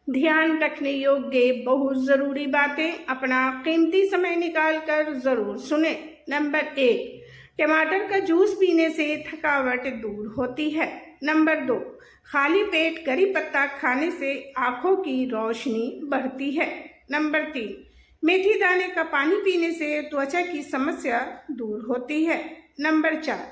ध्यान रखने योग्य बहुत ज़रूरी बातें अपना कीमती समय निकाल कर ज़रूर सुने। नंबर 1, टमाटर का जूस पीने से थकावट दूर होती है। नंबर 2, खाली पेट करी पत्ता खाने से आँखों की रोशनी बढ़ती है। नंबर 3, मेथी दाने का पानी पीने से त्वचा की समस्या दूर होती है। नंबर 4,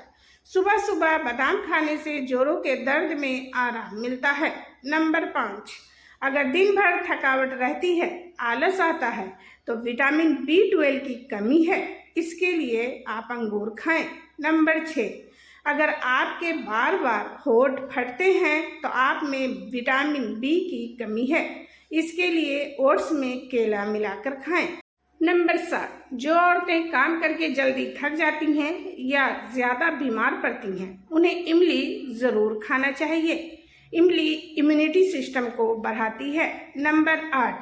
सुबह सुबह बादाम खाने से जोड़ों के दर्द में आराम मिलता है। नंबर 5, अगर दिन भर थकावट रहती है, आलस आता है, तो विटामिन B12 की कमी है, इसके लिए आप अंगूर खाएं। नंबर 6, अगर आपके बार बार होंठ फटते हैं तो आप में विटामिन B की कमी है, इसके लिए ओट्स में केला मिलाकर खाएं। नंबर 7, जो औरतें काम करके जल्दी थक जाती हैं या ज़्यादा बीमार पड़ती हैं, उन्हें इमली ज़रूर खाना चाहिए। इमली इम्यूनिटी सिस्टम को बढ़ाती है। नंबर 8,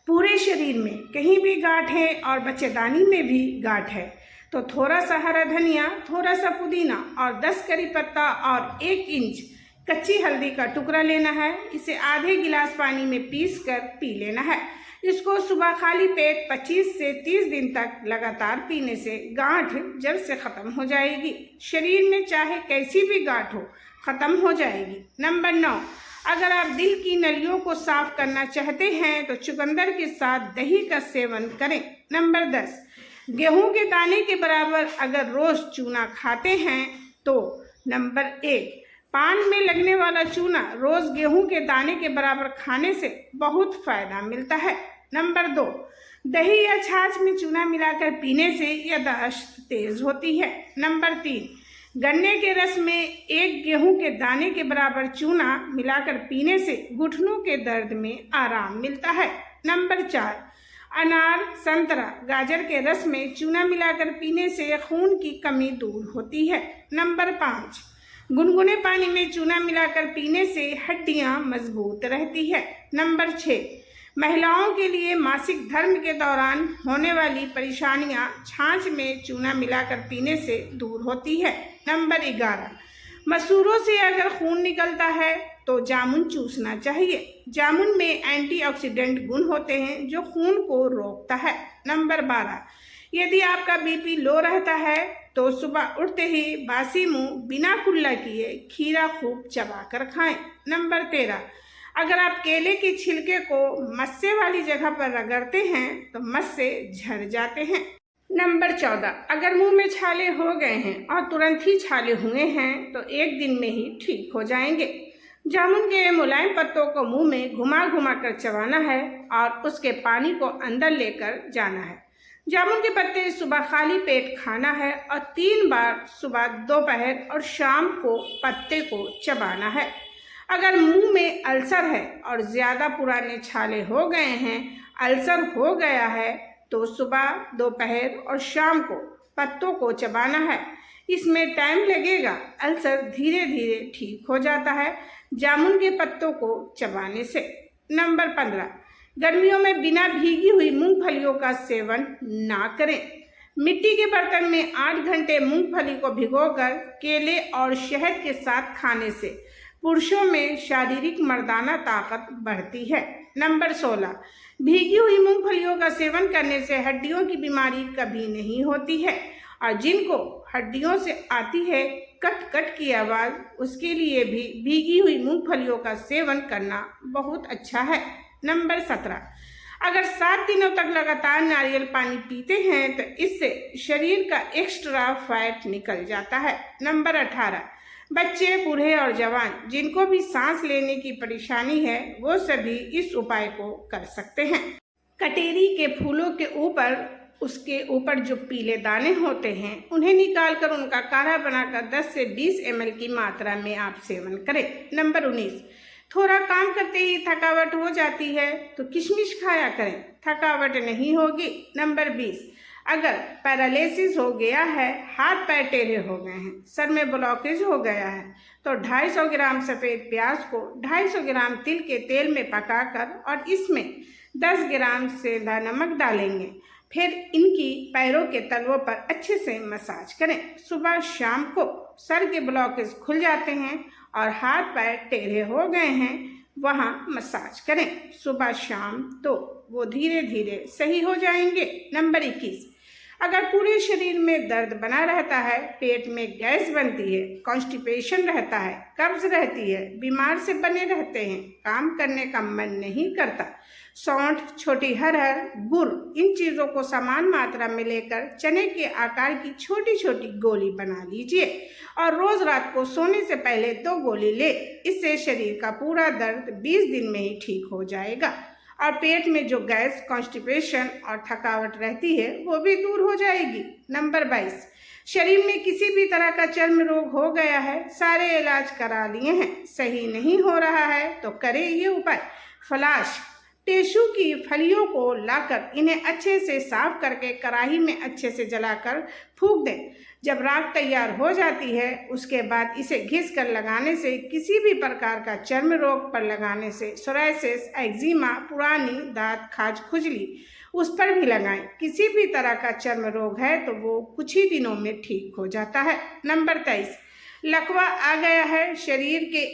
पूरे शरीर में कहीं भी गांठ है और बच्चेदानी में भी गांठ है तो थोड़ा सा हरा धनिया, थोड़ा सा पुदीना और 10 करी पत्ता और 1 इंच कच्ची हल्दी का टुकड़ा लेना है। इसे आधे गिलास पानी में पीस कर पी लेना है। इसको सुबह खाली पेट 25 से 30 दिन तक लगातार पीने से गांठ जड़ से ख़त्म हो जाएगी। शरीर में चाहे कैसी भी गांठ हो, ख़त्म हो जाएगी। नंबर 9, अगर आप दिल की नलियों को साफ करना चाहते हैं तो चुकंदर के साथ दही का सेवन करें। नंबर 10, गेहूं के दाने के बराबर अगर रोज़ चूना खाते हैं तो नंबर 1, पान में लगने वाला चूना रोज़ गेहूं के दाने के बराबर खाने से बहुत फ़ायदा मिलता है। नंबर 2, दही या छाछ में चूना मिलाकर पीने से याददाश्त तेज़ होती है। नंबर 3, गन्ने के रस में 1 गेहूं के दाने के बराबर चूना मिलाकर पीने से घुटनों के दर्द में आराम मिलता है। नंबर 4, अनार, संतरा, गाजर के रस में चूना मिलाकर पीने से खून की कमी दूर होती है। नंबर 5, गुनगुने पानी में चूना मिलाकर पीने से हड्डियां मजबूत रहती है। नंबर 6, महिलाओं के लिए मासिक धर्म के दौरान होने वाली परेशानियां छाछ में चूना मिलाकर पीने से दूर होती है। नंबर 11, मसूरों से अगर खून निकलता है तो जामुन चूसना चाहिए। जामुन में एंटीऑक्सीडेंट गुण होते हैं जो खून को रोकता है। नंबर 12, यदि आपका बीपी लो रहता है तो सुबह उठते ही बासी मुंह बिना कुल्ला किए खीरा खूब चबाकर खाएं। नंबर 13, अगर आप केले के छिलके को मस्से वाली जगह पर रगड़ते हैं तो मस्से झड़ जाते हैं। नंबर 14, अगर मुंह में छाले हो गए हैं और तुरंत ही छाले हुए हैं तो 1 दिन में ही ठीक हो जाएंगे। जामुन के मुलायम पत्तों को मुंह में घुमा घुमा कर चबाना है और उसके पानी को अंदर लेकर जाना है। जामुन के पत्ते सुबह खाली पेट खाना है और 3 बार सुबह, दोपहर और शाम को पत्ते को चबाना है। अगर मुंह में अल्सर है और ज़्यादा पुराने छाले हो गए हैं, अल्सर हो गया है, तो सुबह, दोपहर और शाम को पत्तों को चबाना है। इसमें टाइम लगेगा, अल्सर धीरे धीरे ठीक हो जाता है जामुन के पत्तों को चबाने से। नंबर 15, गर्मियों में बिना भीगी हुई मूंगफलियों का सेवन ना करें। मिट्टी के बर्तन में 8 घंटे मूंगफली को भिगोकर केले और शहद के साथ खाने से पुरुषों में शारीरिक मर्दाना ताकत बढ़ती है। नंबर 16, भीगी हुई मूंगफलियों का सेवन करने से हड्डियों की बीमारी कभी नहीं होती है और जिनको हड्डियों से आती है कट कट की आवाज़, उसके लिए भी भीगी हुई मूंगफलियों का सेवन करना बहुत अच्छा है। नंबर 17, अगर 7 दिनों तक लगातार नारियल पानी पीते हैं तो इससे शरीर का एक्स्ट्रा फैट निकल जाता है। नंबर 18, बच्चे, बूढ़े और जवान जिनको भी सांस लेने की परेशानी है वो सभी इस उपाय को कर सकते हैं। कटेरी के फूलों के ऊपर, उसके ऊपर जो पीले दाने होते हैं उन्हें निकालकर उनका काढ़ा बनाकर 10 से 20 ml की मात्रा में आप सेवन करें। नंबर 19, थोड़ा काम करते ही थकावट हो जाती है तो किशमिश खाया करें, थकावट नहीं होगी। नंबर 20, अगर पैरालिसिस हो गया है, हाथ पैर टेढ़े हो गए हैं, सर में ब्लॉकेज हो गया है तो 250 ग्राम सफ़ेद प्याज को 250 ग्राम तिल के तेल में पकाकर और इसमें 10 ग्राम सेंधा नमक डालेंगे। फिर इनकी पैरों के तलवों पर अच्छे से मसाज करें। सुबह शाम को सर के ब्लॉकेज खुल जाते हैं और हाथ पैर टेढ़े हो गए हैं, वहाँ मसाज करें सुबह शाम, तो वो धीरे धीरे सही हो जाएंगे। नंबर 21, अगर पूरे शरीर में दर्द बना रहता है, पेट में गैस बनती है, कॉन्स्टिपेशन रहता है, कब्ज रहती है, बीमार से बने रहते हैं, काम करने का मन नहीं करता, सौंठ, छोटी हरहर, गुड़, इन चीज़ों को समान मात्रा में लेकर चने के आकार की छोटी छोटी गोली बना लीजिए और रोज रात को सोने से पहले 2 गोली ले। इससे शरीर का पूरा दर्द 20 दिन में ही ठीक हो जाएगा और पेट में जो गैस, कॉन्स्टिपेशन और थकावट रहती है वो भी दूर हो जाएगी। नंबर 22, शरीर में किसी भी तरह का चर्म रोग हो गया है, सारे इलाज करा लिए हैं, सही नहीं हो रहा है, तो करें ये उपाय। फलाश, टेसू की फलियों को लाकर इन्हें अच्छे से साफ करके कढ़ाई में अच्छे से जलाकर फूंक दें। जब राख तैयार हो जाती है उसके बाद इसे घिस कर लगाने से, किसी भी प्रकार का चर्म रोग पर लगाने से, सोराइसिस, एक्जिमा, पुरानी दांत खाज, खुजली, उस पर भी लगाएं। किसी भी तरह का चर्म रोग है तो वो कुछ ही दिनों में ठीक हो जाता है। नंबर 23, लकवा आ गया है, शरीर के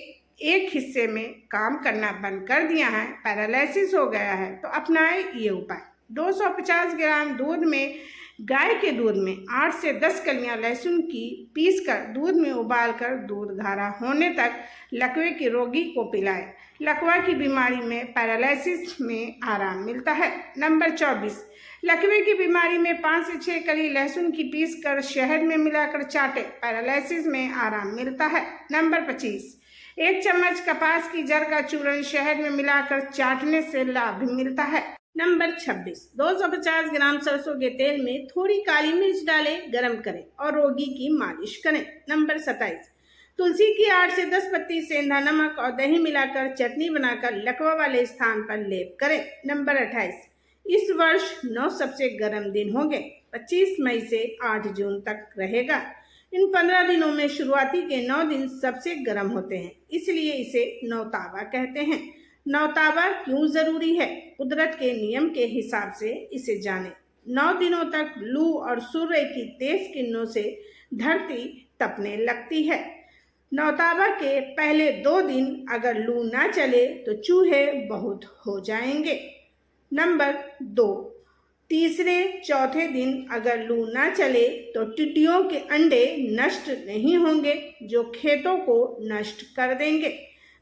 एक हिस्से में काम करना बंद कर दिया है, पैरालिसिस हो गया है, तो अपनाएं ये उपाय। 250 ग्राम दूध में, गाय के दूध में 8 से 10 कलियां लहसुन की पीसकर दूध में उबालकर दूध गाढ़ा होने तक लकवे के रोगी को पिलाएं। लकवा की बीमारी में, पैरालिसिस में आराम मिलता है। नंबर 24, लकवे की बीमारी में 5 से 6 कली लहसुन की पीसकर शहद में मिलाकर चाटे, पैरालिसिस में आराम मिलता है। नंबर 25, 1 चम्मच कपास की जड़ का चूर्ण शहद में मिलाकर चाटने से लाभ मिलता है। नंबर 26, 250 ग्राम सरसों के तेल में थोड़ी काली मिर्च डालें, गरम करें और रोगी की मालिश करें। नंबर 27, तुलसी की 8 से 10 पत्ती, सेंधा नमक और दही मिलाकर चटनी बनाकर लकवा वाले स्थान पर लेप करें। नंबर 28, इस वर्ष 9 सबसे गर्म दिन होंगे, 25 मई से 8 जून तक रहेगा। इन 15 दिनों में शुरुआती के 9 दिन सबसे गर्म होते हैं, इसलिए इसे नौताबा कहते हैं। नौताबा क्यों जरूरी है? कुदरत के नियम के हिसाब से इसे जाने। 9 दिनों तक लू और सूर्य की तेज किरणों से धरती तपने लगती है। नौताबा के पहले 2 दिन अगर लू ना चले तो चूहे बहुत हो जाएंगे। नंबर 2, तीसरे चौथे दिन अगर लू ना चले तो टिड्डियों के अंडे नष्ट नहीं होंगे जो खेतों को नष्ट कर देंगे।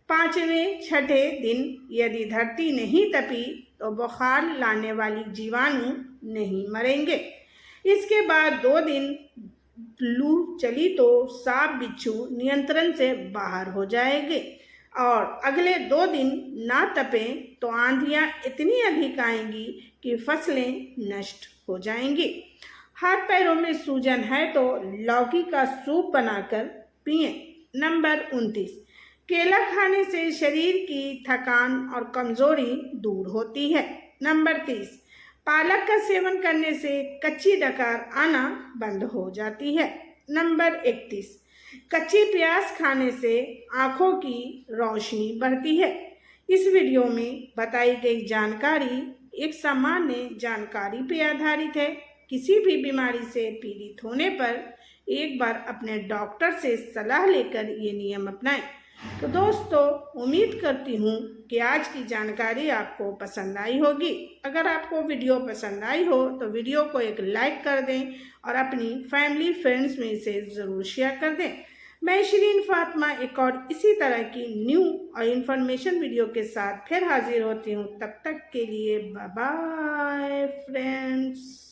5वें छठे दिन यदि धरती नहीं तपी तो बुखार लाने वाली जीवाणु नहीं मरेंगे। इसके बाद 2 दिन लू चली तो सांप बिच्छू नियंत्रण से बाहर हो जाएंगे और अगले 2 दिन ना तपें तो आंधियां इतनी अधिक आएंगी कि फसलें नष्ट हो जाएंगी। हाथ पैरों में सूजन है तो लौकी का सूप बनाकर पिएं। नंबर 29, केला खाने से शरीर की थकान और कमजोरी दूर होती है। नंबर 30, पालक का सेवन करने से कच्ची डकार आना बंद हो जाती है। नंबर 31, कच्ची प्याज खाने से आँखों की रोशनी बढ़ती है। इस वीडियो में बताई गई जानकारी एक सामान्य जानकारी पर आधारित है। किसी भी बीमारी से पीड़ित होने पर एक बार अपने डॉक्टर से सलाह लेकर ये नियम अपनाएं। तो दोस्तों, उम्मीद करती हूँ कि आज की जानकारी आपको पसंद आई होगी। अगर आपको वीडियो पसंद आई हो तो वीडियो को एक लाइक कर दें और अपनी फैमिली फ्रेंड्स में इसे ज़रूर शेयर कर दें। मैं शिरीन फातिमा एक और इसी तरह की न्यू और इन्फॉर्मेशन वीडियो के साथ फिर हाजिर होती हूँ। तब तक के लिए बाय बाय फ्रेंड्स।